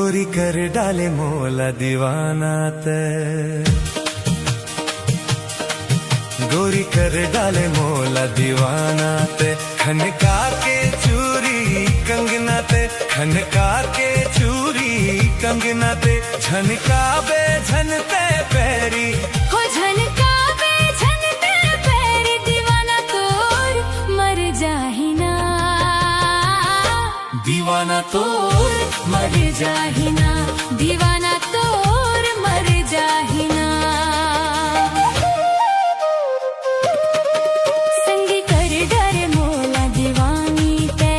गोरी कर डाले मोला दीवाना ते, गोरी कर डाले मोला दीवाना ते, खनका के चूरी कंगना ते, खनका के चूरी कंगना ते, झनका बे झनते पैरी, हो झनका बे झनते पैरी, दीवाना तोर मर जाहिना, दीवाना तोर मर जाहिना, दीवाना तोर मर जाहिना। संगी कर डर मोला दीवानी ते,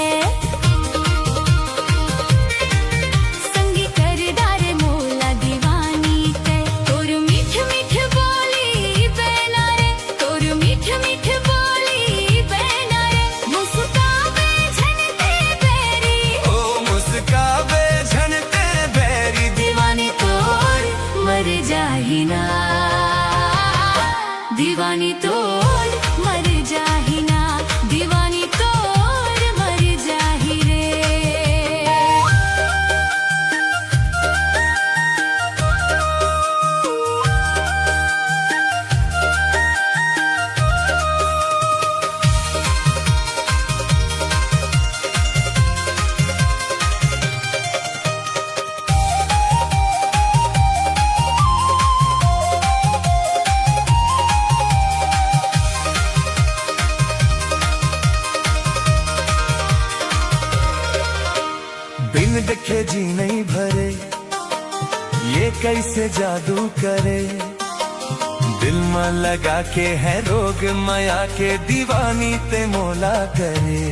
संगी कर डर मोला दीवानी ते, तोर मीठ मीठ बोली बेना रे, तोर मीठ मीठ बोली बेना रे, मुस्काबे झनते पैरी, ओ मुस्काबे झनते पैरी, दीवानी तोर मर जाहिना, दीवानी तोर मर जाहिना, दीवानी तोर मर जाहि रे। बिन देखे जी नहीं भरे, ये कैसे जादू करे, दिल में लगा के है रोग माया के, दीवानी ते मोला करे।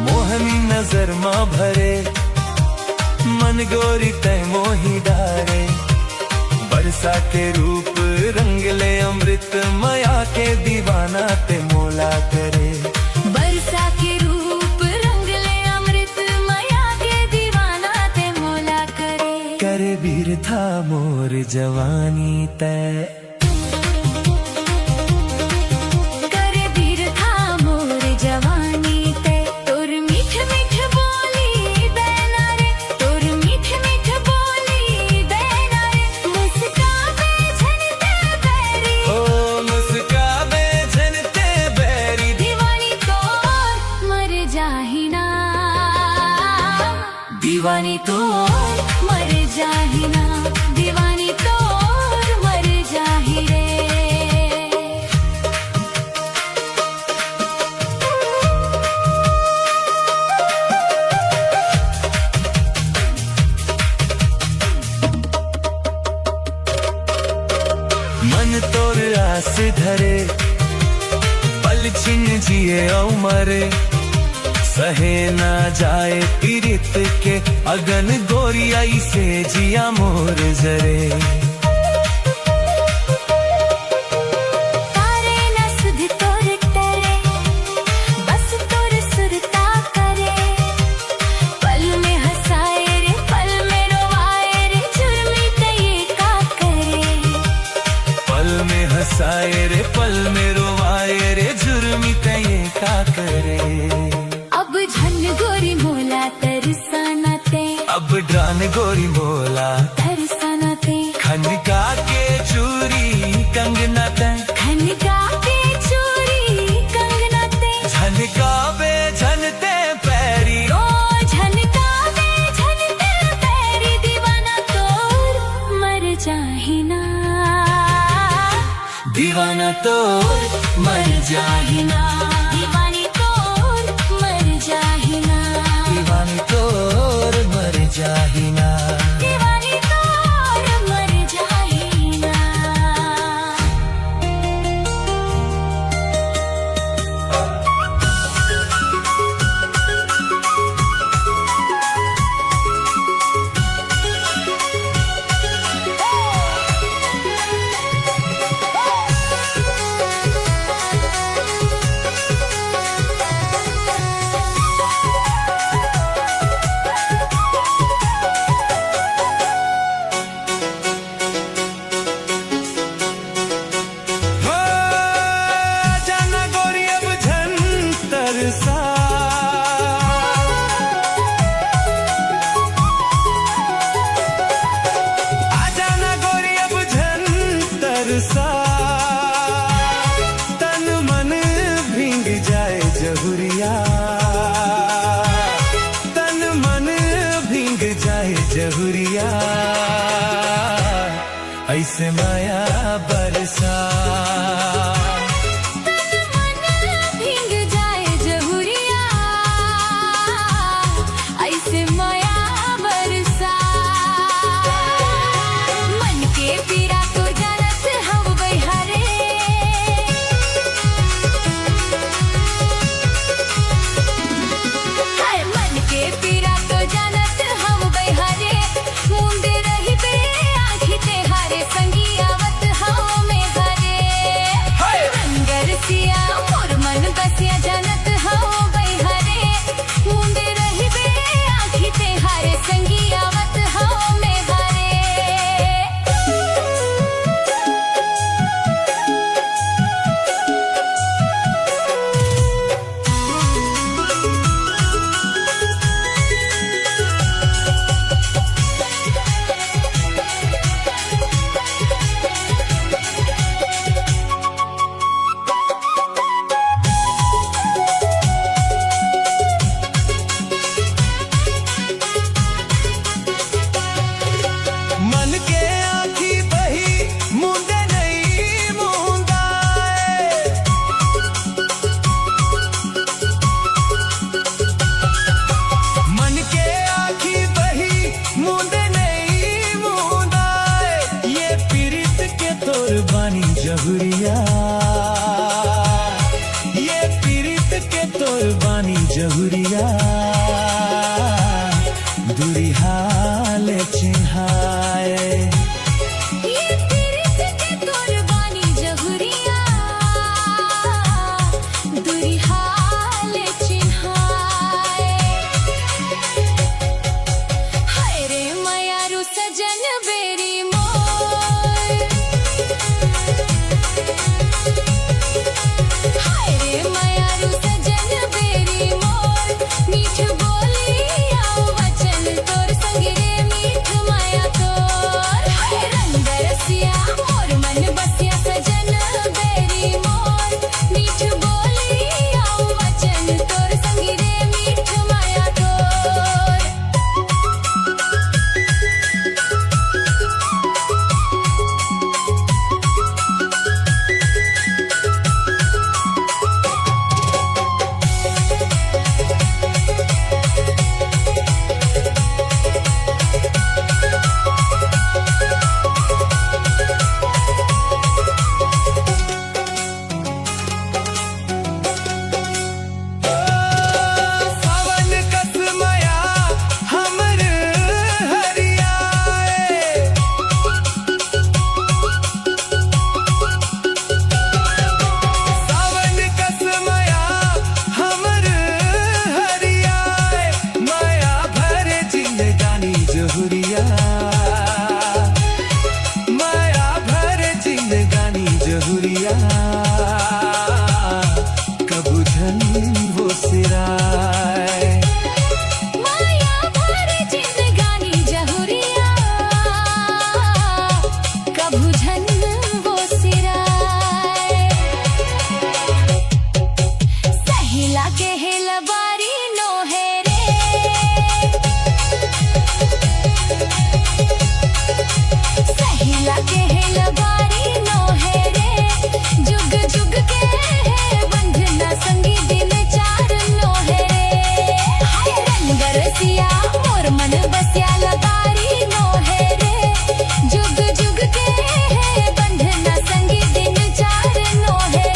मोहनी नजर माँ भरे, मन गोरी तय मोही डारे, बरसा के रूप रंग ले अमृत माया के, दीवाना ते मोला करे। बरसा के रूप रंग ले अमृत माया के, दीवाना ते मोला करे। करे वीर था मोर जवानी तय, करे वीर था मोर जवानी ते, तोर मीठ मीठ बोली बेना रे, तोर मीठ मीठ बोली बेना रे, मुस्काबे झनते पैरी, ओ मुस्काबे झनते पैरी, दीवानी तोर मर जाहिना, दीवानी तोर मर जाहिना, दीवानी तोर मर जाहि रे। मन तोर आस धरे, पल छिन जिए औ मरे, सहे ना जाए पीरित के अगन, गोरियाई से जिया मोर जरे। तारे न सुध तोर टरे, बस तोर सुरता करे, पल में हंसाए रे पल में रोवाए रे, जुर्मी तये का करे, पल में हंसाए रे पल में रोवाए रे, जुर्मी तये का करे। अब झन गोरी मोला तरसाना ते, अब ड्रान गोरी मोला तरसाना ते, खनका के चूरी कंगना ते, खनका के चूरी कंगना ते, झनका बे झनते पैरी, ओ झनका बे झनते पैरी, दीवाना तोर मर जाहिना, दीवाना तोर मर जाहिना, दीवानी तोर मर जाहिना, दीवानी तोर मर जाहिना। दीवानी तोर मर जाहिना। जहुरिया ऐसे माया बरसा मन भीग जाए जहुरिया ऐसे माया बरसा मन के पीरा तो जानत हम बहारे हर मन के पीरा तो जानत हम बहारे मुंडे रही बे आँखी ते हारे संगियावत हाँ में हरे रंगर सिया मोर मन बसिया जानत हाँ बहारे मुंडे रही बे आँखी ते हारे संगियावत हाँ में हरे मन के आँखी बही मुंडे नहीं मुंदाए मन के आँखी बही मुंडे नहीं मुंदाए ये पीरित के तोर बानी जहुरिया ये पीरित के तोर बानी जहुरिया दूरी हाल चिन्हाए ये पीरित के तोर बानी जहुरिया दूरी हाल चिन्हाए हाय रे मयारू सजन बेरी मोर हाय रे मयारू सजन बेरी मोर मीठ बोली आओ वचन तोर संगे रे मीठ माया तोर हाय रंग रसिया मोर मन बसिया सजन बेरी मोर मीठ बोली आओ वचन तोर संगे रे मीठ माया तोर सावन कस माया हमर हरियाए सावन कस माया हमर हरियाए माया भरे जिंदगानी जहुरिया माया भरे जिंदगानी जहुरिया कबू धन वो सिराए माया भर जिंदगानी जहुरिया कभू झन वो सिराए सहिला के हेलबारी नो है रे सहिला के हेलबारी नो है रे जुग जुग के है बंधना संगी दिन चार नो है रे हाय रंग रसिया मोर मन बसिया लगारी नो है रे जुग जुग के है बंधना संगी दिन चार नो है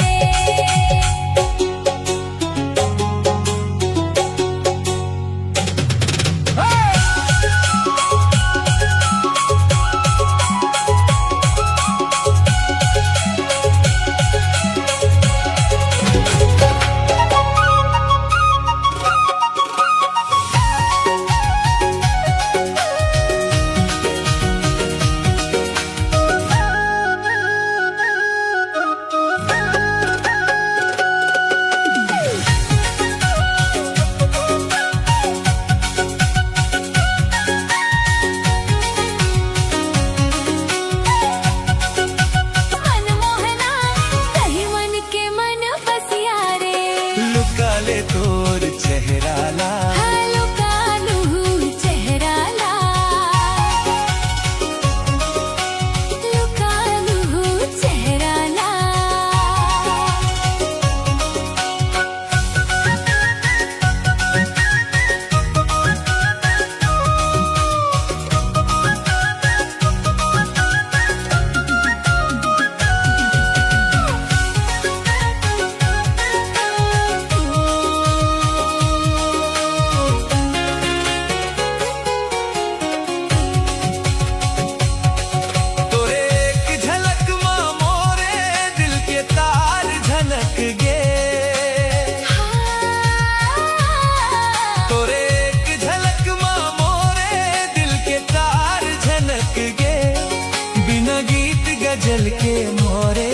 कोयल के मोरे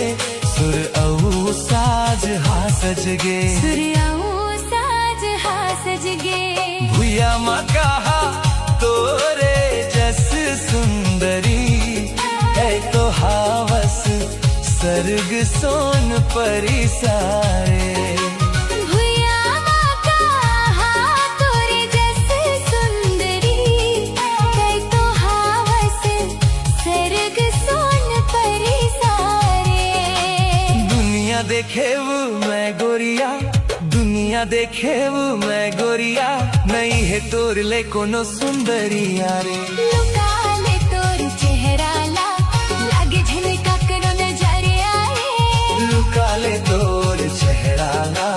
सुर औ साज हा सजगे सूर्याओ साज हा सजगे भुया माँ कहा तोरे जस सुंदरी है तो हावस सर्ग सोन परी सारे भुया माँ कहा तोरे जस सुंदरी है तो हावस सर्ग सोन परी सारे दुनिया देखे वो मैं गोरिया दुनिया देखे वो मैं गोरिया नहीं है तोर ले कोनो सुंदरिया रे लुका ले तोर चेहरा ला लागे झलका करो नजरे आए लुका ले तोर चेहरा ला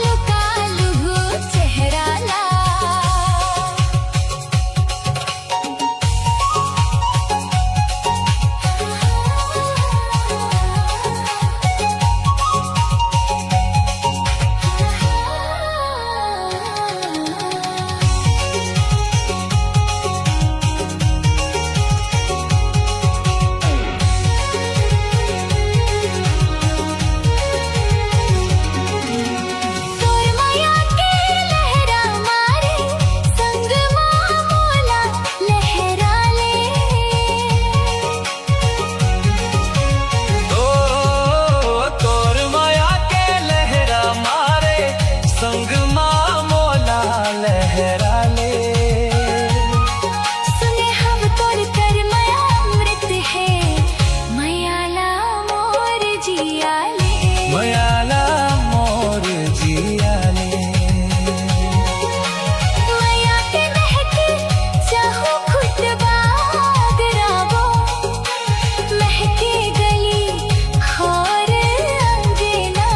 लुका लुहु चेहरा ला तोर माया के लहरा मारे संग माँ मोला लहरा ले ओ तोर माया के लहरा मारे संग माँ मोला लहरा ले सुने हम तोर कर माया अमृत है मयाला मोर जिया ले मयाला मोर जिया ले माया के महके चाहो खुटबा गराबो महके गली खोर अंगना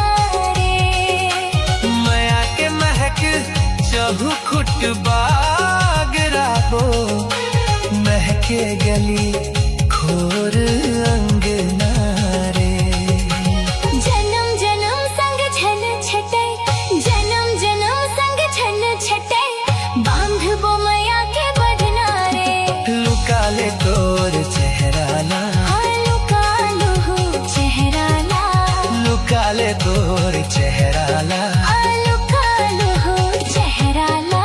रे माया के महक चहु खुट बाग राहो महके गली खोर अंगना रे जन्म जन्म संग झल छटे जन्म जन्म संग झल छटे बांधबो माया के बधना रे लुका ले तोर चेहरा ला लुका लुहु चेहरा ला लुका ले तोर चेहरा ला लुका लुहु चेहरा ला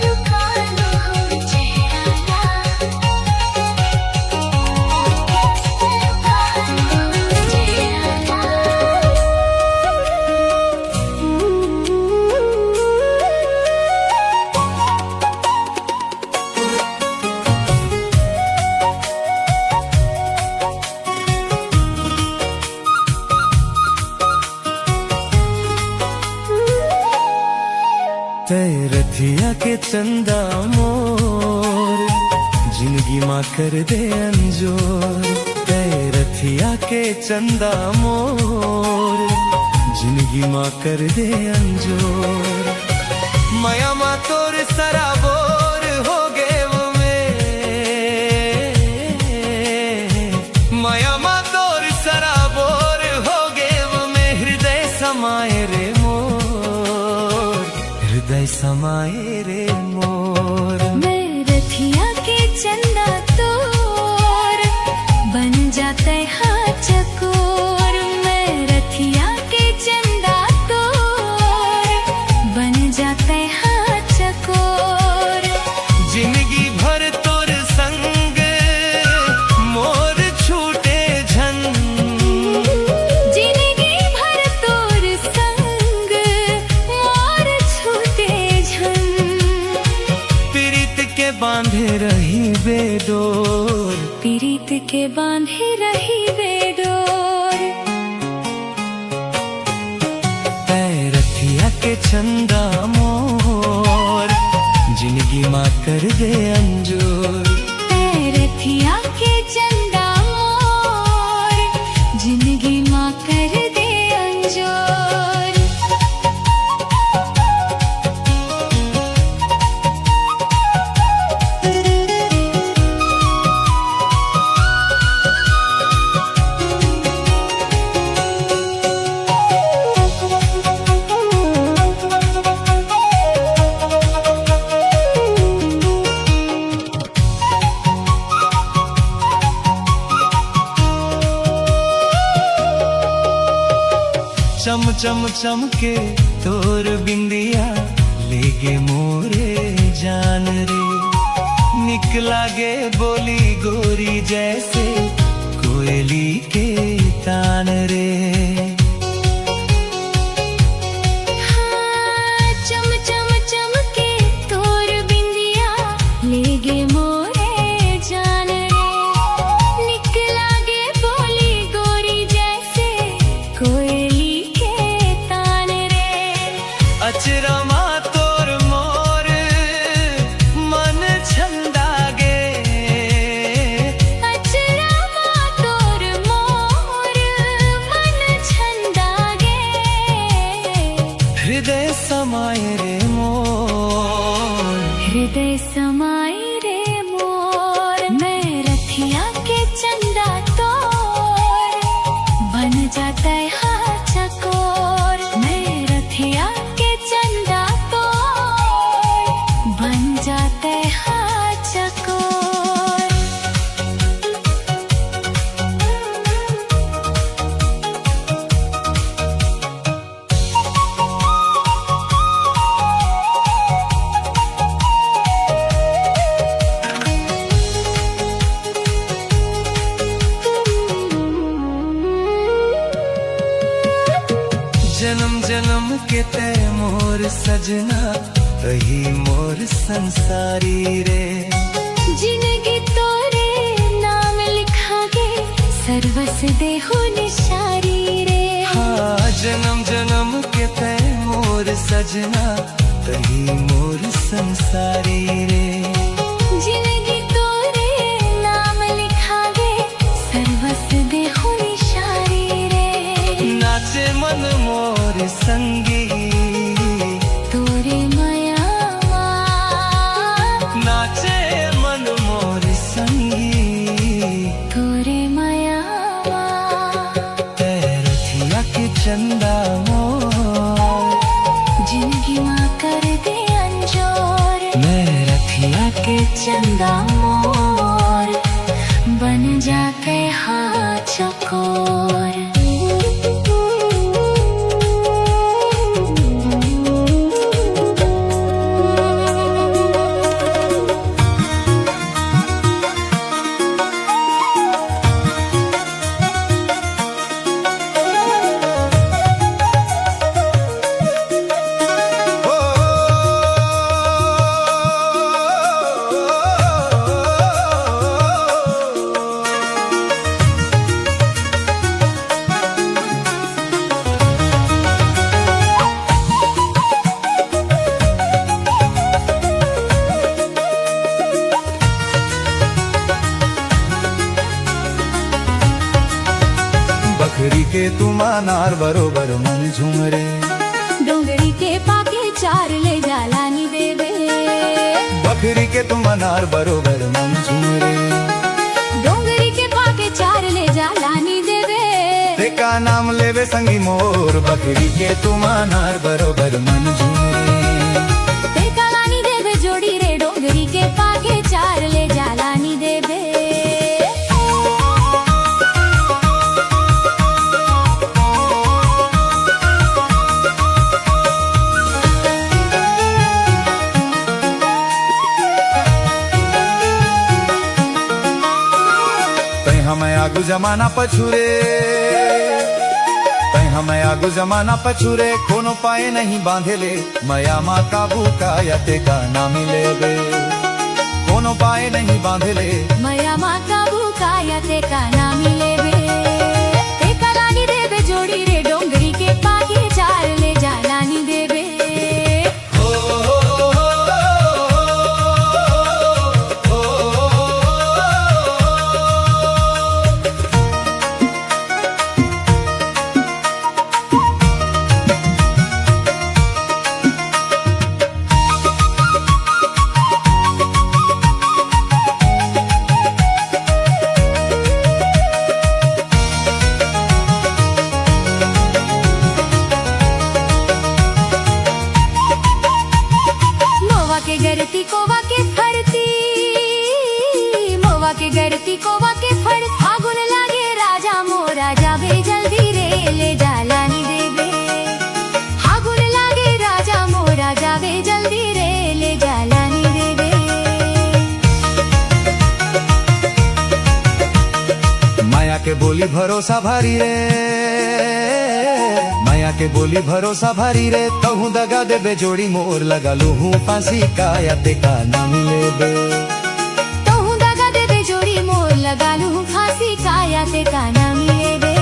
लुका लुहु चेहरा ला लुका लुहु चेहरा रथिया के चंदा मोर जिंदगी माँ कर दे अंजोर रथिया के चंदा मोर जिंदगी माँ कर दे अंजोर माया माँ तोर सराबोर हो गे वो में माया माँ तोर सराबोर हो गे वो में हृदय समाये रे मोर हृदय समाये रे मोर मैं रथिया के चंदा तोर बन जाते हाथ चकोर मैं रथिया के चंदा तोर बन जाते हाथ चकोर जिंदगी भर तोर संग मोर छूटे झन जिंदगी भर तोर संग मोर छूटे झन प्रीत के बांधे रही बेडोर पीड़ित के बांधे रही बेडोर रथिया के चंदा मोर जिंदगी माँ कर दे अंजोर रथिया के चंदा मोर जिंदगी माँ कर दे अंजोर चम चम के तोर बिंदिया लेगे मोरे जान रे। निकला गे बोली गोरी जैसे कोयली के तान रे। हाँ, चम चम चम के तोर बिंदिया लेगे मोरे जान रे। निकला गे बोली गोरी जैसे कोयली के तान रे। अचरमा तोर मोर मन छंदा गे। अचरमा तोर मोर मन छंदा गे। हृदय समाये रे मोर, हृदय समाये रे मोर। मैं रथिया के चंदा तोर बन जाता है हाथ चकोर। मैं रथिया के चंदा तोर बन जाता है हाथ चकोर। जन्म जन्म के तय मोर सजना, तही मोर संसारी रे। जिंदगी तोरे नाम लिखा गे, सर्वस देहु निशारी रे। हाँ, जन्म जन्म के तय मोर सजना, तही मोर संसारी रे। जिंदगी तोरे नाम लिखा गे, सर्वस देहु निशारी रे। नाचे मन मोर संगी तोरे माया माँ। नाचे मन मोर संगी तोरे माया माँ। रथिया के चंदा मोर, जिंदगी माँ कर दे अंजोर। मैं रथिया के चंदा मोर बन जाके हाथ चकोर। बकरी के तुमानार बरोबर मन झुमरे। डोंगरी के पाके चार ले जालानी देवे। बकरी के तुमानार बरोबर मन झुमरे। डोंगरी के पाके चार ले जालानी देवे। तेका नाम लेवे संगी मोर, बकरी के तुमानार बरोबर मन झुमरे। तेका लानी देवे जोड़ी रे, डोंगरी के पाके चार ले जालानी देवे। हमें आगू जमाना पछुरे, तय हमें आगू जमाना पछुरे। कोनो पाए नहीं बांधे ले, मया माँ काबू का या तेका ना मिले बे। कोनो पाए नहीं बांधे ले, मया माँ काबू का या तेका ना मिले बे। तेका लानी देवे जोड़ी रे, डोंगरी के पाके चार ले जालानी देवे। गरती कोवा के फरती, मोवा के गरती कोवा के फर। फागुन लागे राजा मोरा जाबे जल्दी रे, ले जालानी देवे। बोली भरोसा भारी रे, माया के बोली भरोसा भारी रे। कहूँ दगा देबे जोड़ी मोर लगा लू हूँ फांसी का या ते का ना मिले बे। कहूँ दगा देबे जोड़ी मोर लगा लू फांसी का या ते का ना मिले बे।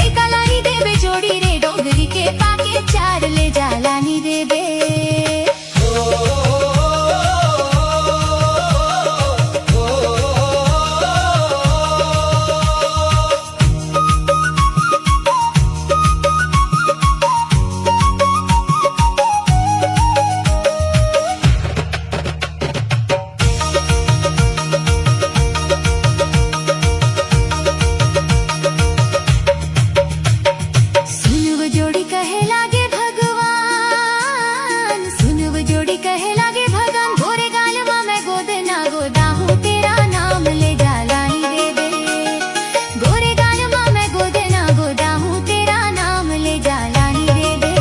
ते का लानी देबे जोड़ी रे, डोंगरी के पाके चार ले जा लानी देबे। जोड़ी कहे लागे भगवान, सुनव जोड़ी कहे लागे भगवान। गोरे गालवा मैं गोद ना गोदा हूँ तेरा नाम ले जा लानी देबे। गोरे गालवा मैं गोद ना गोदा हूँ तेरा नाम ले जा लानी देबे।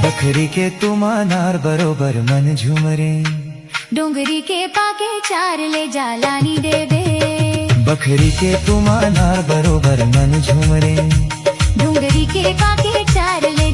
बखरी के तुम अनार बरोबर मन झूमरे, डोंगरी के पाके चार ले जा लानी देबे। बखरी के तुम अनार बरोबर मन झूमरे, डोंगरी के पाके चार ले